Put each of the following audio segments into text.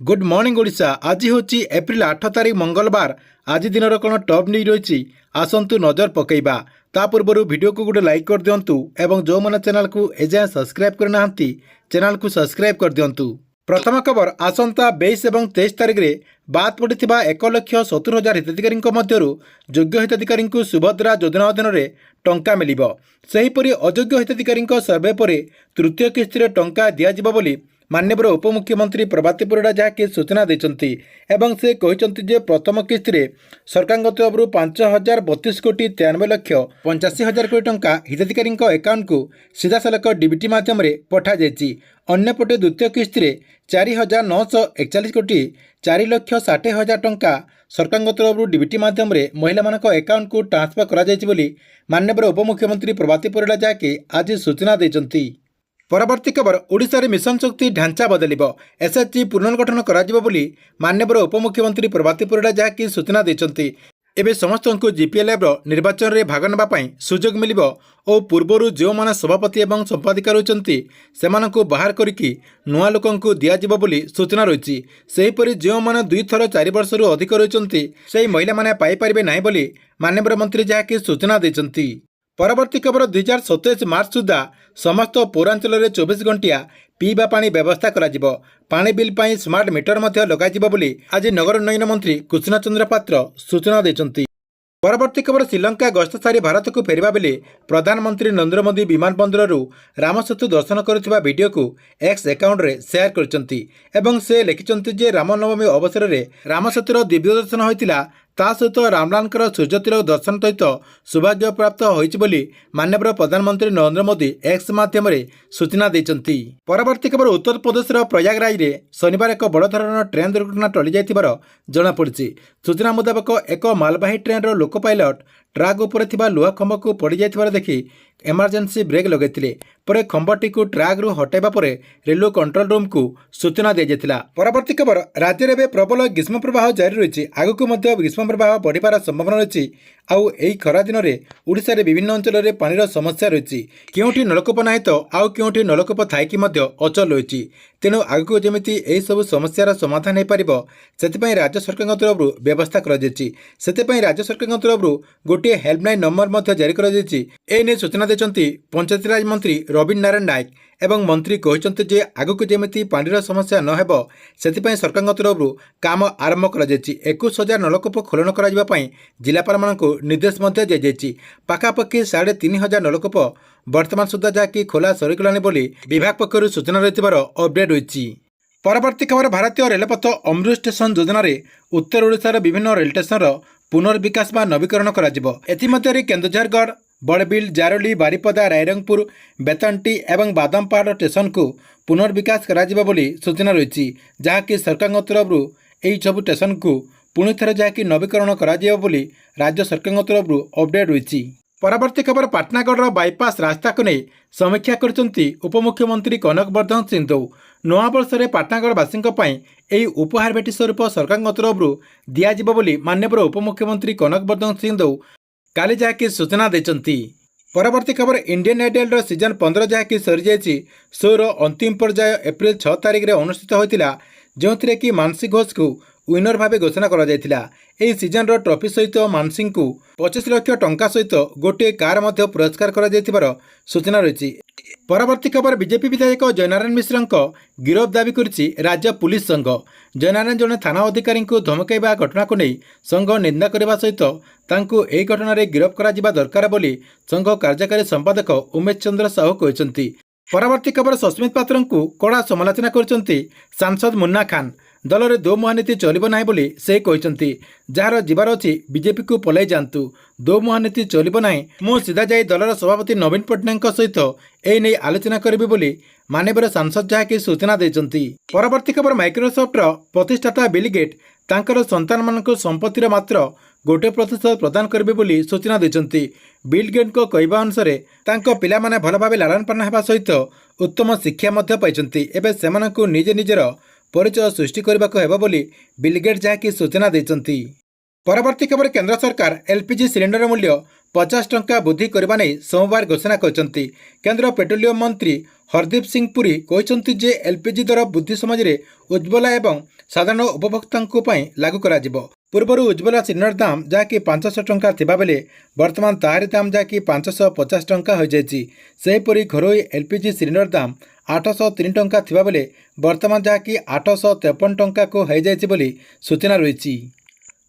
Good morning Odisha. आज हूँ April 8 तारीख मंगलवार। आज दिन कौन टॉप न्यूज रही आसतु नजर पकईबा। ता पूर्व वीडियो को गोटे लाइक कर दिंतु और जो मैंने चैनल को एजाए सब्सक्राइब करना चैनल को सब्सक्राइब कर दिंतु। प्रथम खबर आसंता 22 और 23 तारीख में बाद पड़ा 1,70,000 हिताधिकारी मध्य योग्य हिताधिकारी सुभद्रा योजना अधीन में टंका मिल। सेहीपरि अयोग्य हिताधिकारी सर्वे पर तृतीय किस्ती टंका दिज्व माननीय उपमुख्यमंत्री प्रभाती परिड़ा जहाँकि सूचना देते एवं से कहते प्रथम किस्ती सरकार तरफ 5,032 कोटी 93,85,000 कोटी टंका हिताधिकारी अकाउंट को सीधा सलख डीबीटी मध्यम पठा जाइए। अन्यपटे द्वितीय किस्ती 4,941 कोटी 4,60,000 टंका सरकार तरफ डीबीटी मध्यम महिला अकाउंट को ट्रांसफर कर माननीय उपमुख्यमंत्री प्रभाती परिड़ा जहाँकि आज सूचना देते। परवर्ती खबर ओडिशा रे मिशन शक्ति ढांचा बदल एसएचजी पुनर्गठन कर माननीय उपमुख्यमंत्री प्रभाती परिड़ा जहाँकि सूचना देते। एवं समस्त को जीपीएलएफ निर्वाचन में भाग नापी सुजोग मिल और पूर्वर जो मैंने सभापति और संपादिका रही से बाहर करके नुआ लोक दिज्व सूचना रही। सेहीपरि जो मैंने 2 थर 4 वर्ष अधिक रही से महिला मैंने पाइपर ना माननीय मंत्री जहाँकि सूचना देते। परवर्ती खबर 2027 मार्च सुधा समस्त पौरांचल में 24 घंटिया पीवा पानी व्यवस्था करा पानी बिल पाई स्मार्ट मीटर लगे आज नगर उन्नयन मंत्री कृष्ण चंद्र पात्र सूचना देते। परवर्ती खबर श्रीलंका गस्त सारी भारत को फेरवा बेले प्रधानमंत्री नरेंद्र मोदी विमान बंदर रामसेतु दर्शन करुवा वीडियो को एक्स अकाउंट रे शेयर करछंती से लिखिछंती रामनवमी अवसर में रामसेतुर दिव्य दर्शन होइतिला ता सहित रामलालकर सूर्यतिलक दर्शन सहित सौभाग्य प्राप्त होइछि माननीय प्रधानमंत्री नरेंद्र मोदी एक्स माध्यम सूचना देते। परवर्ती खबर उत्तर प्रदेश प्रयागराज में शनिवार एक बड़ धरण ट्रेन दुर्घटना टली जाइथिबार जଣାपड़ी। सूचना मुताबक एक मालबाही ट्रेन लोको पायलट ट्राक उपर थिबा लुहा खंभ को पड़ जाइथिबार देखि इमरजेंसी ब्रेक लगैथिले परे खंभटी को ट्राक रु हटाइबा परे रेलवे कंट्रोल रूम को सूचना दी जाइथिला। परवर्ती खबर राज्य में प्रबल ग्रीष्म प्रवाह जारी रही आगक मध्य ग्रीष्म प्रवाह बढ़िबार संभावना रही। आउ एई खरा दिन में ओडिशा रे विभिन्न अंचल में पानीर समस्या रही केउठी नलकूप नाही तो आउ केउठी नलकूप थाइकी मध्य अचल रही। तेणु आगक जमिति एई सब समस्यार समाधान हो पारिबो सेतिपई राज्य सरकार तरफ व्यवस्था करा जायछि। सेतिपई राज्य सरकार तरफ गोटे हेल्पलाइन नंबर मध्य जारी करा जायछि। एने सूचना देचंती पंचायतीराज मंत्री रवीन नारायण नायक एवं मंत्री कहते जे आगक जमिति पानीर समस्या न हेबो सेतिपई सरकार तरफ काम आरंभ करा जायछि। 21,000 नलकूप खोलन करा पई जिलापालମାନଙ୍କୁ निर्देश मध्य दी जायछि। पाखापाखि 3,500 नलकूप वर्तमान सुधा जहाँकि खोला सरीगलानी बोली विभाग पक्षर सूचना रही अपडेट होइछि। परवर्ती खबर भारतीय रेलपथ अमृत स्टेशन योजना उत्तर ओडिशार विभिन्न रेल स्टेशन पुनर्विकास व नवीकरण करा एथिमध्यरे केन्दुझरगढ़ बड़बिल जारोली बारिपदा रायरंगपुर बेतंटी एवं बादामपाड़ स्टेशन को पुनर्विकास करा सूचना रही जहाँकि सरकार तरफ यही सब स्टेशन को पुणी थे जहाँकि नवीकरण करा राज्य सरकार तरफ अपडेट रही। परवर्ती खबर पाटनागढ़ बाईपास रास्ता को नहीं समीक्षा करछंती उपमुख्यमंत्री कनक वर्धन सिंह। नवा वर्ष में पाटनागढ़वासी यही उपहार भेटी स्वरूप सरकार तरफ दिज्व माननीय उपमुख्यमंत्री कनक वर्धन सिंह काली जहाँकि सूचना देते। परवर्ती खबर इंडियन आइडल सीजन 15 जहाँकि सरी जाइए शोर अंतिम पर्याय एप्रिल 6 तारीख में अनुष्ठित होता जो कि मानसी घोष को विनर भाव घोषणा करा जायतिला। एही सीजन रो ट्रॉफी सहित मानसी को 25 लाख टंका सहित गोटे कार मध्य पुरस्कार करा जायतिबार सूचना रही। परवर्ती खबर बीजेपी विधायक जयनारायण मिश्र गिरफ दाबी करिछि राज्य पुलिस संघ। जयनारायण जने थाना अधिकारी को धमकाइबा घटना को नहीं संघ निंदा करने सहित तांको एही घटना रे गिरफ करा जिबा दरकार बोली संघ कार्यकारी संपादक उमेश चंद्र साहू कहते। परवर्ती खबर सस्मित पात्र को कड़ा समालोचना करछंती सांसद मुन्ना खान। दल में दो महानीति चलिब ना बोली से कहते जार जीवार अच्छी बीजेपी को पलाई जातु दो महानीति चलिब ना मु सीधा जाई दलर सभापति नवीन पट्टनायक सहित एने आलोचना करी बोली माननीय सांसद जहाँकि सूचना देते। परवर्ती खबर माइक्रोसॉफ्ट प्रतिष्ठाता बिल गेट तांकर संतान मान संपत्तिर मात्र 1% प्रदान करेंगे बोली सूचना देते। बिल गेट को कहवा अनुसार तांको पिला माने भल भाव लालन पालन होगा सहित उत्तम शिक्षा मध्य पाइछंती एबे सेमानकु निजे निजर परिचय सृष्टि करने को बोली बिल गेट जहाँकि सूचना देते। परवर्ती खबर केंद्र सरकार एलपीजी सिलिंडर मूल्य 50 टंका वृद्धि करने नहीं सोमवार घोषणा करते। केंद्र पेट्रोलियम मंत्री हरदीप सिंह पुरी कहते जे एलपीजी दर वृद्धि समय उज्ज्वला एवं साधारण उपभोक्तांको पई लागू कराजिबो। पूर्वर उज्ज्वला सिलिंडर दाम जहाँकि 500 टंका थिबा बेले वर्तमान ताहारी दाम जहाँकि 550 टंका हो जाइछि। सेहीपरि घरोई एलपीजी सिलिंडर दाम 803 टंका थिबा बेले वर्तमान जहाँकि 853 टंका को हो जाइछि बोली सूचना रही।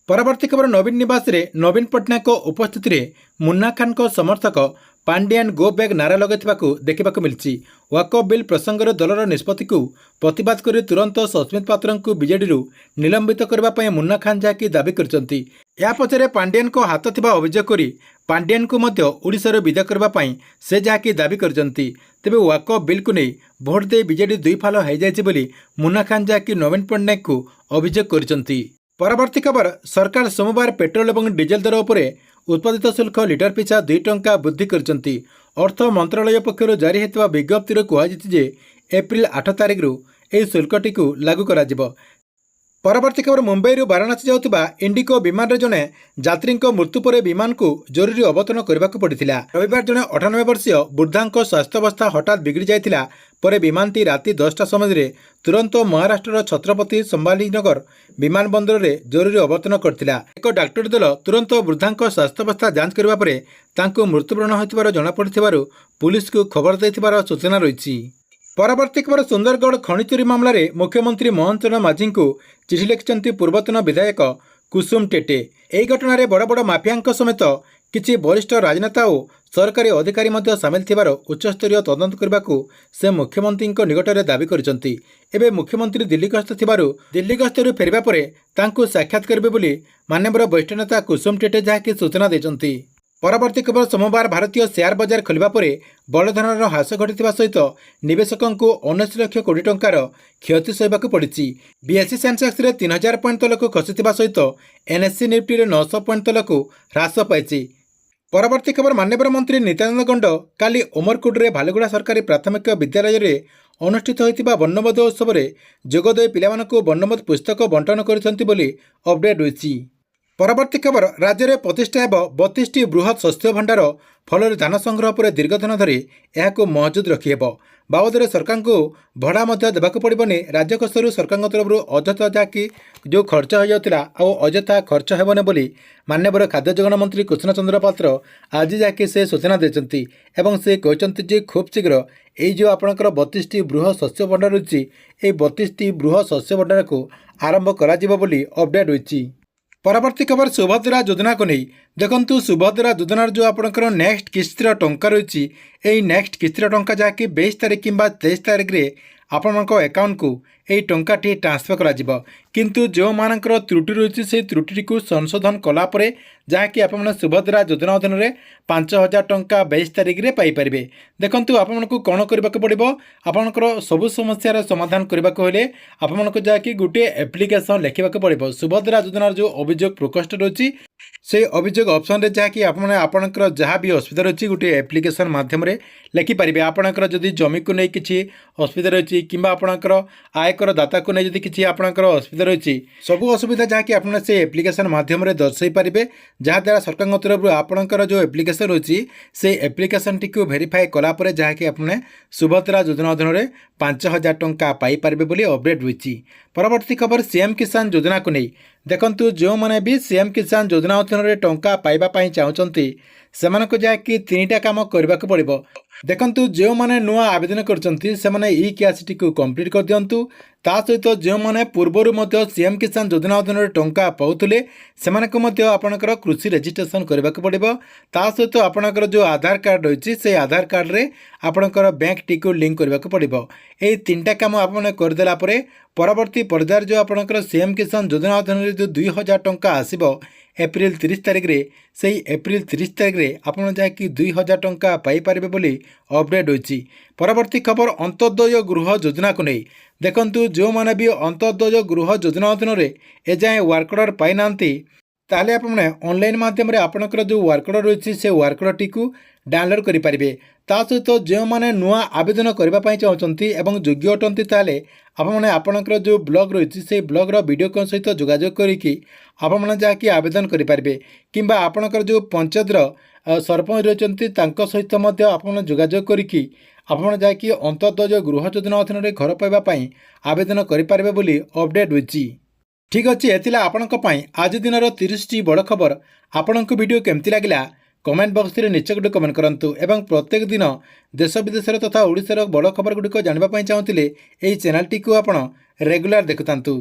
परवर्ती खबर नवीन निवास रे नवीन पट्टनायक उपस्थित रे मुन्ना खान को समर्थक पांडियान गो बैक नारा लगाइथिबाकु देखिबाकु मिलछि। वाकअप बिल प्रसंग दलर निष्पत्ति को प्रतिवाद कर तुरंत सस्मित पात्र को बीजेडी निलंबित करने मुन्ना खान जहाँकि दाबी करछन्ति। या पछरे पांडियान को हाथ थिबा अभियोग करी पांडियान को मध्य ओडिशार विदा करने से जहाँकि दाबी करछन्ति। तेबे वाकअप बिल को नहीं भोट दे बीजेडी दुई फाल हो जाइछि बोली मुन्ना खान जहाँकि नवीन पट्टनायक को अभियोग करछन्ति। परवर्ती खबर सरकार सोमवार पेट्रोल और डीजेल दर उपरे उत्पादित शुल्क लिटर पिछा 2 टंका वृद्धि करछन्ति। अर्थ मंत्रालय पक्षर जारी होता विज्ञप्ति कहुछि जे एप्रिल 8 तारिख यह शुल्कटी लागू कराजिबो। परवर्ती खबर मुंबई वाराणसी जाउथबा इंडिको विमान रे जने यात्री मृत्यु पर विमान को जरूरी अवतरण करने को पड़ता। रविवार जने 98 वर्षीय वृद्धा स्वास्थ्यावस्था हठात बिगड़ी जाइथिला पर विमानटी राति 10टा समय तुरंत महाराष्ट्र छत्रपति संभाजीनगर विमान बंदर रे जरूरी अवतरण करथिला। एक डाक्टर दल तुरंत वृद्धा स्वास्थ्यावस्था जांच करबा परे तांको मृत्युवरण होइथिबार जणा पड़िथिबारु पुलिस को खबर दैथिबार सूचना रही। परवर्ती खबर सुंदरगढ़ खनि चोरी मामलें मुख्यमंत्री मोहन चरण माझी को चिठी लिखिंट पूर्वतन विधायक कुसुम टेटे। यह घटना बड़ बड़ माफिया समेत किसी वरिष्ठ राजनेता और सरकारी अधिकारी सामिल थिबार उच्चस्तरीय तदंत करने को से मुख्यमंत्री निकट में दाबी करछन्ति। एबे मुख्यमंत्री दिल्ली गस्त थिबारु दिल्ली गस्तरु फेरिबा परे तांको साक्षात करिबे बोली माननीय वरिष्ठ नेता कुसुम टेटे जहाँकि सूचना दैछन्ति। परवर्ती खबर सोमवार भारतीय शेयर बजार खोलिबा परे बड़ धरणार ह्रास घटिथिबा सहित निवेशकों को 19 लाख कोटी टंकार क्षति सहबाक पड़ी। बीएसई सेंसेक्स रे 3000 पॉइंट तलक खसिथिबा सहित एनएससी निफ्टी रे 900 पॉइंट तलक ह्रास पाइछि। परवर्ती खबर माननीय मंत्री नित्यानंद गंड काली उमरकोट रे भालुगुड़ा सरकारी प्राथमिक विद्यालय रे अनुष्ठित होइतिबा वर्णबोध उत्सव में जोगदे पिलामानकु वर्णबोध पुस्तक बंटन करिसंति बोली अपडेट होइछि। परवर्ती खबर राज्य में प्रतिष्ठा हेब 32टी बृहत शस्य भंडार फल धान संग्रह पर दीर्घ दिन धरी यह महजूद रखिहेब। बाबद सरकार को भड़ा देवाक पड़ोनी राज्य कोषर सरकार तरफ अଯଥା जहाँकि जो खर्च हो जाता अଯଥା खर्च हेबनी बोली माननीय खाद्य जोगाण मंत्री कृष्ण चंद्र पात्र आज जहाँकि से सूचना देते से कहते खूब शीघ्र यही जो आपणकर 32टी बृहत शस्य भंडार रही 32टी बृहत शस्य भंडार को आरंभ कर अपडेट होती। परवर्ती खबर सुभद्रा योजना को नहीं देखंतु सुभद्रा योजनार जो आपणकर नेक्स्ट किस्तिर टंका रही यही नेक्स्ट किस्तिर टंका जहाँकि 22 तारिख कि 23 तारिख रे आपणक अकाउंट को यही टंकाटी ट्रांसफर करा किंतु जो मानकर त्रुटि रही से त्रुटि को संशोधन कलापर जहाँकि आप सुभद्रा योजना अधीन में 5000 टंका 22 तारिख रे पाइपारे। देखंतु आपको कौन करने पड़ो आपणकर सबु समस्यार समाधान करने को हेले आपको जहाँकि गोटे एप्लिकेशन लिखा पड़ो। सुभद्रा योजनार जो अभियोग प्रकोष्ठ रही से अभियोग ऑप्शन रे जहाँकि आपणकर जहाँ भी असुविधा रही गोटे एप्लिकेशन माध्यम लिखिपारे। आपणकर जदि जमी को नहीं किसी असुविधा रही कि आपणकर आयकर दाता को नहीं किसी आपणकर असुविधा रही सबू असुविधा जहाँकि आप से एप्लिकेशन माध्यम दर्शाई पारे जहाँद्वारा सरकार तरफ आपणकर जो एप्लिकेशन रही से एप्लिकेशन टी वेरीफाई कलापर जहाँकि आपने सुभद्रा योजना अधीन में 5000 टंका पाइपारे बोली अपडेट होती। परवर्ती खबर सीएम किसान योजना को नहीं देखंतु जो मैंने भी सीएम किसान योजना अधीन में टंका पाइबा चाहते से जहाँकि 3टा काम करने को पड़ो। देखंतु जो मैंने नुआ आवेदन करछन्ति से माने ई क्यासिटी को कंप्लीट कर दियंतु ता सहित जो मैंने पूर्वर सीएम किसान योजना अधीन में टंका पाउतले सेमानक मध्य आपणकर कृषि रजिस्ट्रेशन करने को पड़ो। ता सहित आपणकर जो आधार कार्ड रही से आधार कार्ड रे आपणकर बैंक टी को लिंक करने को पड़ो। यही 3टा काम आपने करदेला परे परवर्ती पर्यायर जो आपणकर सीएम किसान योजना अधीन में जो 2000 टंका आसीबो एप्रिल 30 तारिख रे से एप्रिल 30 तारिख रे आपन जहाँकि 2000 टंका पाइपारे बोली अपडेट होती। परवर्ती खबर अंत्योदय गृह योजना को नहीं देखंतु जो माने भी अंत्योदय गृह योजना अधीन में एजाए वर्क ऑर्डर पाई नांती ताले आपने ऑनलाइन माध्यम रे आपणकर जो वर्क ऑर्डर रही से वर्क ऑर्डर टी को डाउनलोड करें। ता सहित जो मैंने नुआ आवेदन करने चाहते एवं योग्य अटंती ताले आपने आपणकर जो ब्लॉग रही से ब्लॉगर वीडियो कॉल सहित जोगाजोग करी आपने जहाँकि आवेदन करें किंबा आपणकर जो पंचायतर सरपंच रही सहित जोगाजोग करी ଆପଣ ଯାଇକି ଅନ୍ତର୍ଦ୍ଦୟ ଗୃହ ଯୋଜନା ଅଧୀନରେ ଘର ପାଇବା ପାଇଁ ଆବେଦନ କରିପାରିବେ ବୋଲି ଅପଡେଟ୍ ହୋଇଛି। ଠିକ୍ ଅଛି, ଏଥିଲା ଆପଣଙ୍କ ପାଇଁ ଆଜି ଦିନର 30ଟି ବଡ଼ ଖବର। ଆପଣଙ୍କୁ ଭିଡ଼ିଓ କେମିତି ଲାଗିଲା କମେଣ୍ଟ ବକ୍ସରେ ନିଶ୍ଚୟ ଗୋଟେ କମେଣ୍ଟ କରନ୍ତୁ ଏବଂ ପ୍ରତ୍ୟେକ ଦିନ ଦେଶ ବିଦେଶର ତଥା ଓଡ଼ିଶାର ବଡ଼ ଖବରଗୁଡ଼ିକ ଜାଣିବା ପାଇଁ ଚାହୁଁଥିଲେ ଏହି ଚ୍ୟାନେଲଟିକୁ ଆପଣ ରେଗୁଲାର ଦେଖୁଥାନ୍ତୁ।